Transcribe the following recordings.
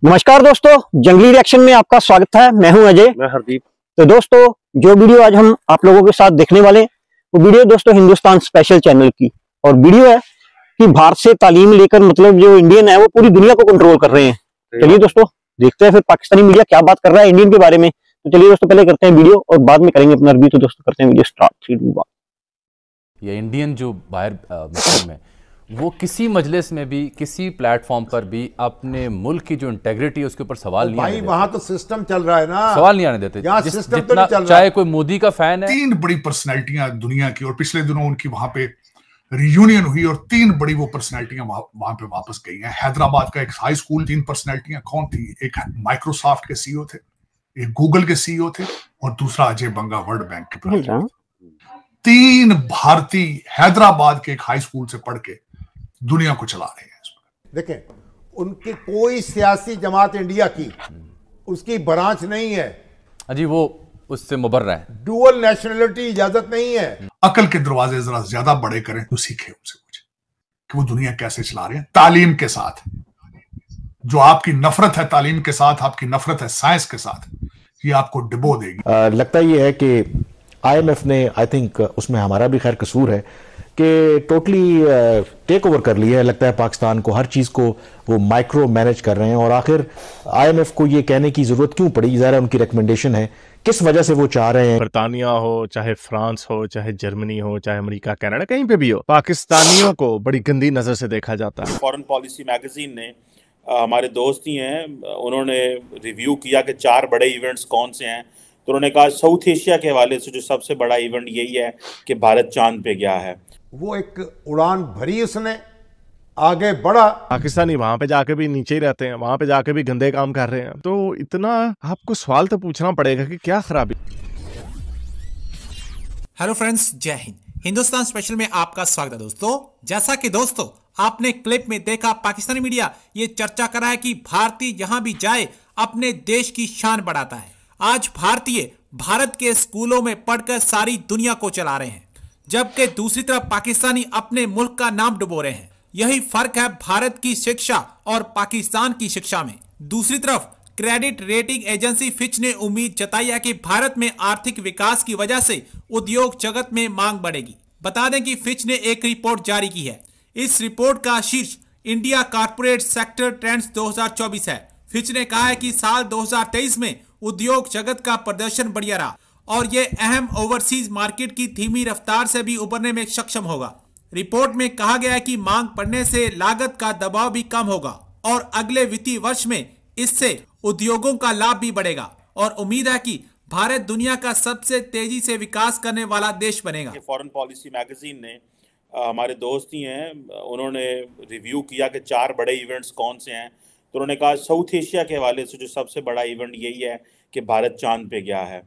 नमस्कार दोस्तों, जंगली रिएक्शन में आपका स्वागत है। मैं हूं अजय। मैं हरदीप। तो दोस्तों, जो वीडियो आज हम आप लोगों के साथ देखने वाले हैं, वो वीडियो दोस्तों हिंदुस्तान स्पेशल चैनल की और वीडियो है कि भारत से तालीम लेकर मतलब जो इंडियन है वो पूरी दुनिया को कंट्रोल कर रहे हैं। चलिए दोस्तों देखते हैं फिर पाकिस्तानी मीडिया क्या बात कर रहा है इंडियन के बारे में। तो चलिए दोस्तों पहले करते हैं वीडियो और बाद में करेंगे अपना रिव्यू। तो दोस्तों करते हैं वीडियो स्टार्ट। 3 2 1। ये इंडियन जो बाहर मुस्लिम है वो किसी मजलिस में भी किसी प्लेटफॉर्म पर भी अपने मुल्क की जो इंटेग्रिटी है उसके ऊपर सवाल नहीं आने देते। वहां तो सिस्टम चल रहा है ना, सवाल नहीं आने देते। सिस्टम तो नहीं चल रहा। चाहे कोई मोदी का फैन है। 3 बड़ी पर्सनैलिटियां दुनिया की, और पिछले दिनों उनकी वहां पे रियूनियन हुई और 3 बड़ी वो पर्सनैलिटियां वहां पे वापस गई हैं। हैदराबाद का एक हाई स्कूल, 3 पर्सनैलिटियां कौन थी? एक माइक्रोसॉफ्ट के सीईओ थे, एक गूगल के सीईओ थे और दूसरा अजय बंगा वर्ल्ड बैंक के प्रेसिडेंट। 3 भारतीय हैदराबाद के एक हाई स्कूल से पढ़ के दुनिया को चला रहे हैं। देखें, उनकी कोई सियासी जमात इंडिया की उसकी ब्रांच नहीं है जी, वो उससे मुबर्रा है। डुअल नेशनलिटी इजाजत नहीं है। अकल के दरवाजे जरा ज्यादा बड़े करें तो सीखे उनसे कुछ कि वो दुनिया कैसे चला रहे हैं तालीम के साथ। जो आपकी नफरत है तालीम के साथ, आपकी नफरत है साइंस के साथ, ये आपको डिबो देगी। लगता ये है कि IMF ने, आई थिंक उसमें हमारा भी खैर कसूर है कि टोटली टेक ओवर कर लिया है। लगता है पाकिस्तान को हर चीज़ को वो माइक्रो मैनेज कर रहे हैं। और आखिर IMF को ये कहने की ज़रूरत क्यों पड़ी? ज़ाहिर है उनकी रिकमेंडेशन है, किस वजह से वो चाह रहे हैं। बरतानिया हो, चाहे फ्रांस हो, चाहे जर्मनी हो, चाहे अमेरिका, कनाडा, कहीं पे भी हो, पाकिस्तानियों को बड़ी गंदी नज़र से देखा जाता है। फॉरेन पॉलिसी मैगजीन ने हमारे दोस्त ही हैं, उन्होंने रिव्यू किया कि 4 बड़े इवेंट्स कौन से हैं। तो उन्होंने कहा साउथ एशिया के हवाले से जो सबसे बड़ा इवेंट यही है कि भारत चांद पे गया है। वो एक उड़ान भरी, उसने आगे बढ़ा। पाकिस्तानी वहां पे जाके भी नीचे ही रहते हैं, वहां पे जाके भी गंदे काम कर रहे हैं। तो इतना आपको सवाल तो पूछना पड़ेगा कि क्या खराबी। हेलो फ्रेंड्स, जय हिंद। हिंदुस्तान स्पेशल में आपका स्वागत है दोस्तों। जैसा कि दोस्तों आपने क्लिप में देखा, पाकिस्तानी मीडिया ये चर्चा कर रहा है कि भारतीय जहां भी जाए अपने देश की शान बढ़ाता है। आज भारतीय भारत के स्कूलों में पढ़कर सारी दुनिया को चला रहे हैं, जबकि दूसरी तरफ पाकिस्तानी अपने मुल्क का नाम डुबो रहे हैं। यही फर्क है भारत की शिक्षा और पाकिस्तान की शिक्षा में। दूसरी तरफ क्रेडिट रेटिंग एजेंसी फिच ने उम्मीद जताई है कि भारत में आर्थिक विकास की वजह से उद्योग जगत में मांग बढ़ेगी। बता दें कि फिच ने एक रिपोर्ट जारी की है। इस रिपोर्ट का शीर्ष इंडिया कॉर्पोरेट सेक्टर ट्रेंड्स 2024 है। फिच ने कहा है कि साल 2023 में उद्योग जगत का प्रदर्शन बढ़िया रहा और ये अहम ओवरसीज मार्केट की धीमी रफ्तार से भी उबरने में सक्षम होगा। रिपोर्ट में कहा गया है कि मांग बढ़ने से लागत का दबाव भी कम होगा और अगले वित्तीय वर्ष में इससे उद्योगों का लाभ भी बढ़ेगा और उम्मीद है कि भारत दुनिया का सबसे तेजी से विकास करने वाला देश बनेगा। फॉरेन पॉलिसी मैगजीन ने हमारे दोस्त ही हैं, उन्होंने रिव्यू किया कि 4 बड़े इवेंट्स कौन से हैं। तो उन्होंने कहा साउथ एशिया के हवाले से जो सबसे बड़ा इवेंट यही है कि भारत चांद पे गया है।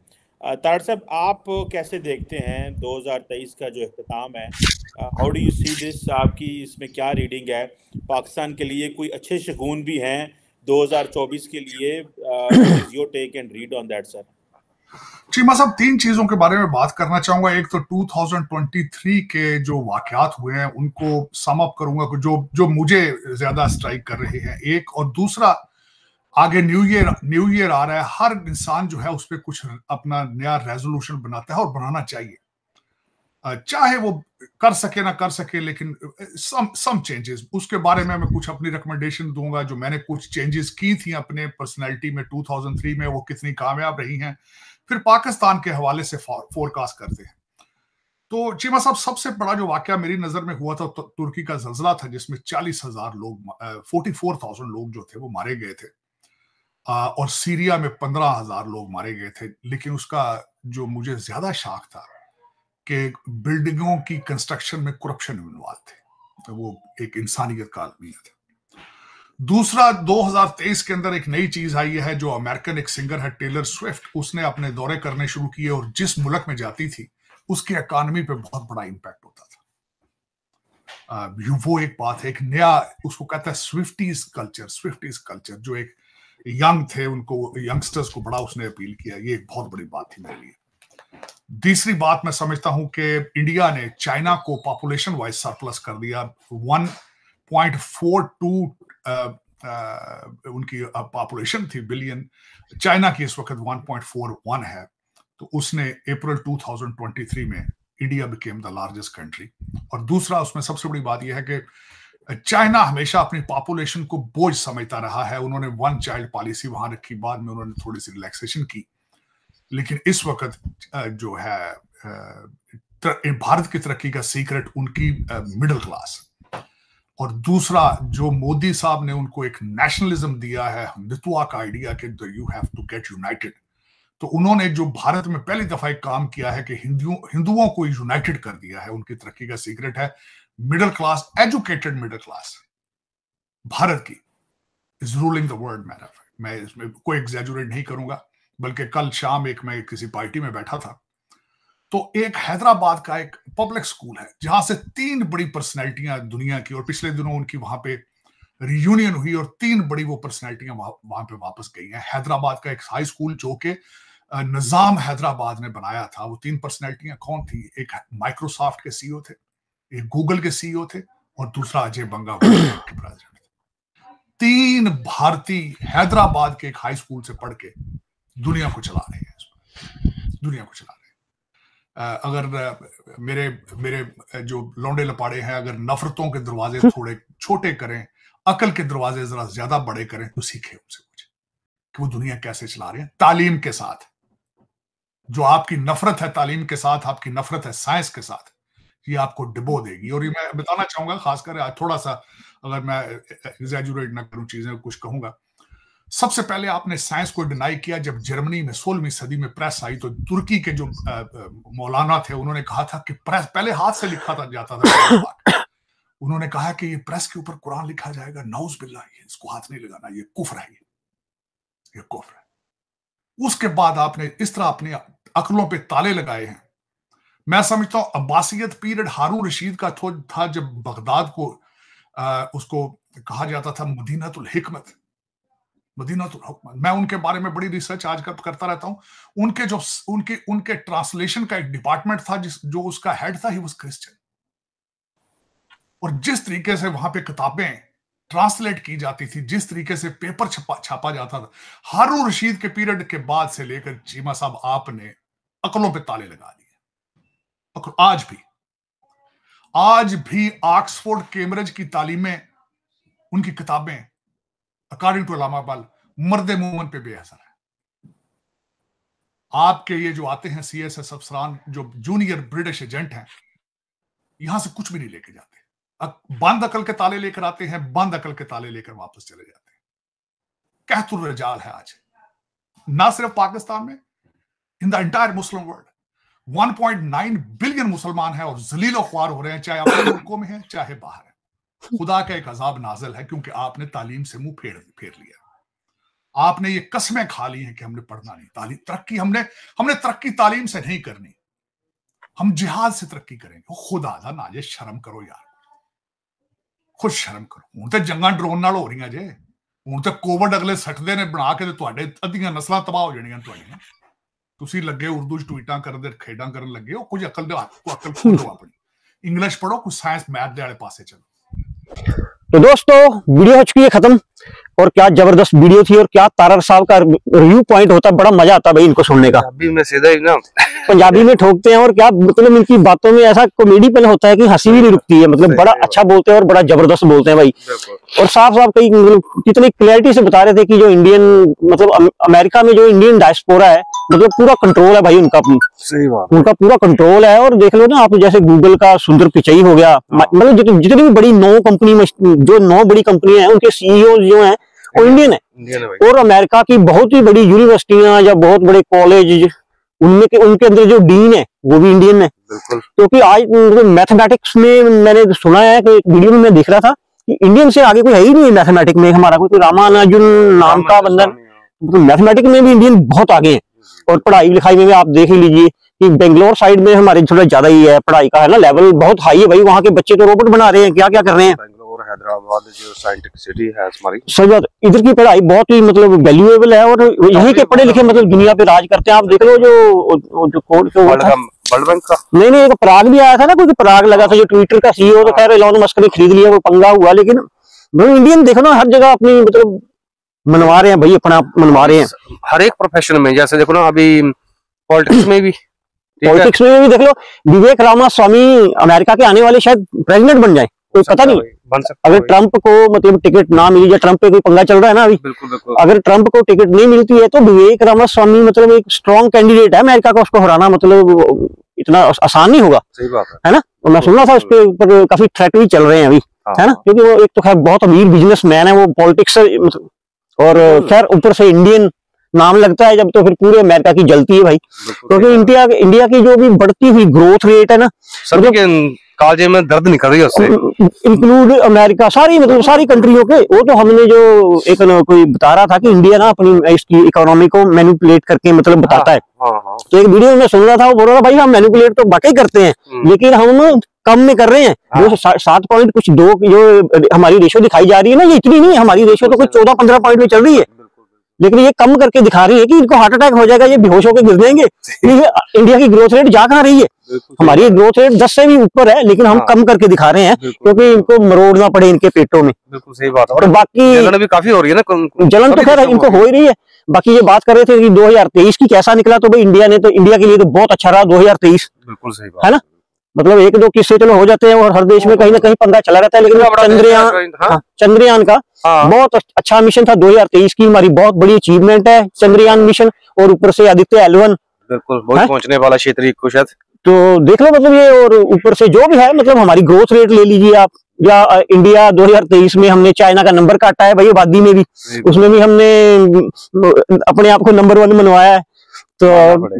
तार साहब, आप कैसे देखते हैं 2023 का जो इख्तिताम है? How do you see this? आपकी इसमें क्या रीडिंग है? पाकिस्तान के लिए कोई अच्छे शगुन भी हैं 2024 के लिए? Your take and read on that sir. Cheema साहब, 3 चीजों के बारे में बात करना चाहूंगा। एक तो 2023 के जो वाकयात हुए हैं उनको सम अप करूंगा, जो मुझे ज्यादा स्ट्राइक कर रहे हैं। एक और दूसरा, आगे न्यू ईयर आ रहा है। हर इंसान जो है उस पर कुछ अपना नया रेजोल्यूशन बनाता है और बनाना चाहिए, चाहे वो कर सके ना कर सके, लेकिन सम चेंजेस, उसके बारे में मैं कुछ अपनी रिकमेंडेशन दूंगा। जो मैंने कुछ चेंजेस की थी अपने पर्सनैलिटी में 2003 में, वो कितनी कामयाब रही हैं। फिर पाकिस्तान के हवाले से फोरकास्ट करते हैं। तो चीमा साहब, सबसे बड़ा जो वाकया मेरी नजर में हुआ था तुर्की का जल्जला था, जिसमें 40,000 लोग 44,000 लोग जो थे वो मारे गए थे, और सीरिया में 15,000 लोग मारे गए थे। लेकिन उसका जो मुझे ज्यादा शॉक था कि बिल्डिंगों की कंस्ट्रक्शन में करप्शन इन्वॉल्व थे। तो वो एक इंसानियत का अलमिया था। दूसरा, 2023 के अंदर एक नई चीज आई है। जो अमेरिकन एक सिंगर है टेलर स्विफ्ट, उसने अपने दौरे करने शुरू किए और जिस मुल्क में जाती थी उसकी इकॉनमी पे बहुत बड़ा इंपैक्ट होता था। वो एक बात है, एक नया, उसको कहता है स्विफ्टीज कल्चर, जो एक यंग थे, उनको यंगस्टर्स को बड़ा उसने अपील किया। ये एक बहुत बड़ी बात थी मेरे लिए। तीसरी बात, मैं समझता हूं कि इंडिया ने चाइना को पॉपुलेशन वाइज सरप्लस कर दिया। 1.42 उनकी पॉपुलेशन थी बिलियन, चाइना की इस वक्त 1.41 है। तो उसने अप्रैल 2023 में India became the largest country. और दूसरा उसमें सबसे बड़ी बात यह है कि चाइना हमेशा अपनी पॉपुलेशन को बोझ समझता रहा है। उन्होंने वन चाइल्ड पॉलिसी वहां रखी, बाद में उन्होंने थोड़ी सी रिलैक्सेशन की, लेकिन इस वक्त जो है भारत की तरक्की का सीक्रेट उनकी मिडिल क्लास। और दूसरा जो मोदी साहब ने उनको एक नेशनलिज्म दिया है, हिंदुत्व का आइडिया कि you have to get united. तो उन्होंने जो भारत में पहली दफा एक काम किया है कि हिंदुओं को यूनाइटेड कर दिया है। उनकी तरक्की का सीक्रेट है middle class, educated middle class Bharat की इज रूलिंग द वर्ल्ड। मैं इसमें कोई एग्जैजुरेट नहीं करूंगा, बल्कि कल शाम मैं किसी पार्टी में बैठा था, तो एक हैदराबाद का एक पब्लिक स्कूल है जहां से 3 बड़ी पर्सनैलिटियां दुनिया की, और पिछले दिनों उनकी वहां पे रियूनियन हुई और 3 बड़ी वो पर्सनैलिटियां वहां पे वापस गई हैं। हैदराबाद का एक हाई स्कूल जो कि निजाम हैदराबाद ने बनाया था, वो 3 पर्सनैलिटियां कौन थी? एक माइक्रोसॉफ्ट के सीईओ थे, एक गूगल के सीईओ थे, और दूसरा अजय बंगा के प्रेसिडेंट थे। 3 भारतीय हैदराबाद के एक हाई स्कूल से पढ़ के दुनिया को चला रहे हैं, दुनिया को चला रहे हैं। अगर मेरे जो लौंडे लपाड़े हैं, अगर नफरतों के दरवाजे थोड़े छोटे करें, अकल के दरवाजे जरा ज्यादा बड़े करें, तो सीखें उनसे कुछ कि वो दुनिया कैसे चला रहे हैं तालीम के साथ। जो आपकी नफरत है तालीम के साथ, आपकी नफरत है साइंस के साथ, ये आपको डिबो देगी। और ये मैं बताना चाहूंगा, खासकर आज थोड़ा सा अगर मैं एग्जैजुरेट ना करूं चीजें, कुछ कहूंगा। सबसे पहले आपने साइंस को डिनाई किया जब जर्मनी में 16वीं सदी में प्रेस आई, तो तुर्की के जो मौलाना थे उन्होंने कहा था कि प्रेस पहले हाथ से लिखा जाता था। उन्होंने कहा कि ये प्रेस के ऊपर कुरान लिखा जाएगा, नाउज़ बिल्लाह, इसको हाथ नहीं लगाना, ये कुफ्र है, ये कुफ्र है। उसके बाद आपने इस तरह अपनी अकलों पे ताले लगाए हैं। मैं समझता हूं अब्बासियत पीरियड हारून रशीद का था, जब बगदाद को उसको कहा जाता था मदीनातुल हिकमत, मदीनातुल हुकमत। मैं उनके बारे में बड़ी रिसर्च आज करता रहता हूं। उनके ट्रांसलेशन का एक डिपार्टमेंट था जो उसका हेड था, ही वाज क्रिश्चियन। और जिस तरीके से वहां पे किताबें ट्रांसलेट की जाती थी, जिस तरीके से पेपर छापा जाता था, हारून रशीद के पीरियड के बाद से लेकर चीमा साहब आपने अकलों पे ताले लगा दिए। आज भी ऑक्सफोर्ड कैम्ब्रिज की तालीमें, उनकी किताबें अकॉर्डिंग टू अल्लामा इकबाल मर्दे मोमन पे बेअसर है। आपके ये जो आते हैं सीएसएस अफसरान, जो जूनियर ब्रिटिश एजेंट हैं, यहां से कुछ भी नहीं लेके जाते। बंद अकल के ताले लेकर आते हैं, बंद अकल के ताले लेकर वापस चले जाते हैं। कहतुर रजाल है आज, ना सिर्फ पाकिस्तान में, in the entire Muslim world 1.9 billion मुसलमान हैं और जलील ख्वार हो रहे हैं, चाहे अपने मुल्कों में हैं चाहे बाहर है। खुदा का एक अजाब नाजिल है, क्योंकि आपने तालीम से मुंह फेर लिया। आपने ये कसमें खा ली हैं कि हमने पढ़ना नहीं, तालीम तरक्की हमने तरक्की तालीम से नहीं करनी, हम जिहाद से तरक्की करेंगे। खुदा दा नाजे, शर्म करो यार, खुद शर्म करो। हुण ते जंगां ड्रोन नाल हो रहीआं जे, हुण ते कोविड अगले सटदे ने बना के, ते तुहाडे अद्धियां नस्लां तबाह हो जाणीआं तुहाडीआं। तुसी लगे उर्दू च ट्वीटां करदे, खेडां करन लगे हो। कुछ अकल दे हत्थ को अकल खोलो अपनी, इंग्लिश पढ़ो, कुछ साइंस मैथ दे आले पासे चलो। तो दोस्तों वीडियो हो चुकी है खत्म, और क्या जबरदस्त वीडियो थी, और क्या तारर साहब का रिव्यू पॉइंट होता, बड़ा मजा आता भाई इनको सुनने का। पंजाबी में सीधा ही ना पंजाबी में ठोकते हैं, और क्या मतलब इनकी बातों में ऐसा कॉमेडी पन होता है कि हंसी भी नहीं रुकती है। मतलब बड़ा अच्छा बोलते हैं और बड़ा जबरदस्त बोलते हैं भाई। और साफ कई कितनी क्लैरिटी से बता रहे थे कि जो इंडियन, मतलब अमेरिका में जो इंडियन डायस्पोरा है, मतलब पूरा कंट्रोल है भाई उनका, अपनी सही बात, उनका पूरा कंट्रोल है। और देख लो ना आप, जैसे गूगल का सुंदर पिचाई हो गया, मतलब जितनी भी बड़ी 9 बड़ी कंपनियां हैं, उनके सीईओ जो हैं वो इंडियन है। और अमेरिका की बहुत ही बड़ी यूनिवर्सिटियां या बहुत बड़े कॉलेज, उनके अंदर जो डीन है वो भी इंडियन है। क्योंकि आज मैथमेटिक्स में मैंने सुना है कि एक वीडियो में मैं देख रहा था कि इंडियन से आगे कोई है ही नहीं मैथमेटिक्स में। हमारा कोई रामानुजन नाम का बंदा, मतलब मैथमेटिक्स में भी इंडियन बहुत आगे है। और पढ़ाई लिखाई में भी आप देख ही लीजिए कि बेंगलोर साइड में हमारे थोड़ा ज्यादा ही है पढ़ाई का, है ना, लेवल बहुत हाई है भाई। वहाँ के बच्चे तो रोबोट बना रहे हैं, क्या क्या कर रहे हैं। हैदराबाद जो साइंटिफिक सिटी है हमारी, सही बात, इधर की पढ़ाई बहुत ही मतलब वैल्यूएबल है, और यहीं के पढ़े लिखे मतलब दुनिया पे राज करते हैं। आप देख लो जो कोड के वर्ल्ड बैंक का, नहीं एक पराग भी आया था ना, कोई पराग लगा था जो ट्विटर का सीईओ, तो खैर इलॉन मस्क ने खरीद लिया, वो पंगा हुआ। लेकिन इंडियन देखो ना हर जगह अपनी मतलब मनवा रहे हैं भाई, अपना मनवा रहे हैं हर एक प्रोफेशन में। जैसे देखो ना अभी पॉलिटिक्स में भी, पॉलिटिक्स में भी देख लो, विवेक रामास्वामी अमेरिका के आने वाले शायद प्रेसिडेंट बन जाए, कोई पता नहीं। अगर ट्रंप को मतलब टिकट ना मिली, या ट्रंप पे कोई पंगा चल रहा है ना अभी, अगर ट्रंप को टिकट नहीं मिलती है तो विवेक रामास्वामी मतलब एक स्ट्रॉन्ग कैंडिडेट है अमेरिका का, उसको हराना मतलब इतना आसान नहीं होगा। सही बात है ना। और मैं सुन रहा था उसके ऊपर काफी थ्रेट भी चल रहे हैं अभी, है ना, क्योंकि वो एक तो खैर बहुत अमीर बिजनेसमैन है, वो पॉलिटिक्स से और खैर ऊपर से इंडियन नाम लगता है जब, तो फिर पूरे अमेरिका की जलती है भाई, क्योंकि इंडिया की जो भी बढ़ती हुई ग्रोथ रेट है ना, सभी के कालजे में दर्द निकल रही है उससे, इंक्लूड अमेरिका, सारी मतलब सारी कंट्रियों के। वो तो हमने जो एक कोई बता रहा था कि इंडिया ना अपनी इसकी इकोनॉमी को मैनिपुलेट करके मतलब बताता है। तो एक वीडियो में सुन रहा था, वो बोल रहा था भाई हम मैनिपुलेट तो वाकई करते हैं, लेकिन हम कम में कर रहे हैं। जो 7 पॉइंट कुछ 2 जो हमारी रेशो दिखाई जा रही है ना, ये इतनी नहीं, हमारी रेशो तो कुछ 14-15 पॉइंट में चल रही है, लेकिन ये कम करके दिखा रही है कि इनको हार्ट अटैक हो जाएगा, ये बेहोश होकर गिर जाएंगे। इंडिया की ग्रोथ रेट जा कहाँ रही है? हमारी ग्रोथ रेट 10 से भी ऊपर है, लेकिन हम कम करके दिखा रहे हैं क्योंकि इनको मरोड़ना पड़े इनके पेटों में। बिल्कुल सही बात है। और बाकी जलन भी काफी हो रही है ना, जलन तो खैर इनको हो ही रही है। बाकी ये बात कर रहे थे कि 2023 की कैसा निकला, तो भाई इंडिया के लिए तो बहुत अच्छा रहा 2023। बिल्कुल सही बात है ना। मतलब 1-2 किस्से चलो हो जाते हैं, और हर देश में कहीं ना कहीं पंगा चला रहता है, लेकिन चंद्रयान का बहुत अच्छा मिशन था 2023 की, हमारी बहुत बड़ी अचीवमेंट है चंद्रयान मिशन, और ऊपर से आदित्य L1 बिल्कुल बहुत पहुंचने वाला क्षेत्रीय को शायद, तो देख लो मतलब ये, और ऊपर से जो भी है मतलब हमारी ग्रोथ रेट ले लीजिए आप, या इंडिया 2023 में हमने चाइना का नंबर काटा है भाई आबादी में भी, उसमें भी हमने अपने आप को नंबर 1 मनवाया है। तो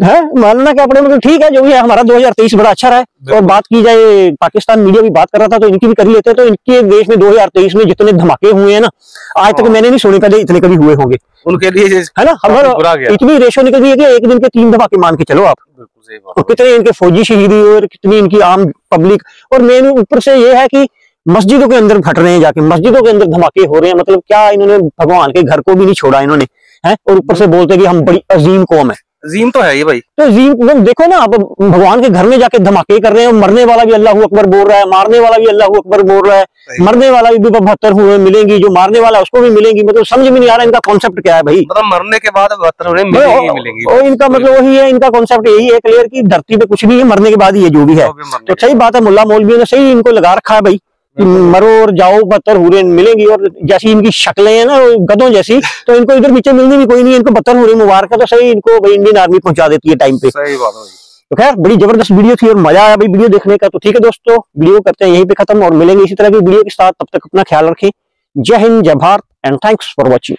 है मानना क्या अपने मतलब ठीक है, जो भी है हमारा 2023 बड़ा अच्छा रहा है। और बात की जाए, पाकिस्तान मीडिया भी बात कर रहा था तो इनकी भी कर लेते हैं। तो इनके देश में 2023 में जितने धमाके हुए हैं ना, आज तक मैंने नहीं सुने पहले इतने कभी हुए होंगे उनके लिए, है ना। हमारा इतनी रेशो निकल रही है कि एक दिन के 3 धमाके मान के चलो आप, और कितने इनके फौजी शहीद हुए और कितनी इनकी आम पब्लिक। और मेन ऊपर से ये है कि मस्जिदों के अंदर फट रहे हैं, जाके मस्जिदों के अंदर धमाके हो रहे हैं। मतलब क्या इन्होंने भगवान के घर को भी नहीं छोड़ा इन्होंने, है। और ऊपर से बोलते हैं कि हम बड़ी अजीम कौम है। अजीम तो है ये भाई, तो अजीम देखो ना, आप भगवान के घर में जाके धमाके कर रहे हैं, मरने वाला भी अल्लाह अकबर बोल रहा है, मारने वाला भी अल्लाह अकबर बोल रहा है, मरने वाला भी 72 हुए मिलेंगी, जो मारने वाला उसको भी मिलेंगी। मतलब समझ में नहीं आ रहा इनका कॉन्सेप्ट क्या है भाई। मतलब मरने के बाद 72 मिलेंगी। और इनका मतलब वही है, इनका कॉन्सेप्ट यही है क्लियर की धरती पे कुछ नहीं है, मरने के बाद ही है जो भी है। तो सही बात है, मुल्ला मौलवियों ने सही इनको लगा रखा है भाई कि मरो और जाओ 72 हुए मिलेंगी। और जैसी इनकी शक्लें हैं ना गधों जैसी, तो इनको इधर पीछे मिलनी भी कोई नहीं, इनको 72 हुए मुबारक है। तो सही इनको भाई इंडियन आर्मी पहुंचा देती है टाइम पे। सही बात है। तो खैर बड़ी जबरदस्त वीडियो थी और मजा आया भाई वीडियो देखने का। तो ठीक है दोस्तों, वीडियो करते हैं यहीं पे खत्म, और मिलेंगे इसी तरह की वीडियो के साथ। तब तक अपना ख्याल रखें। जय हिंद, जय Bharat, and thanks for watching.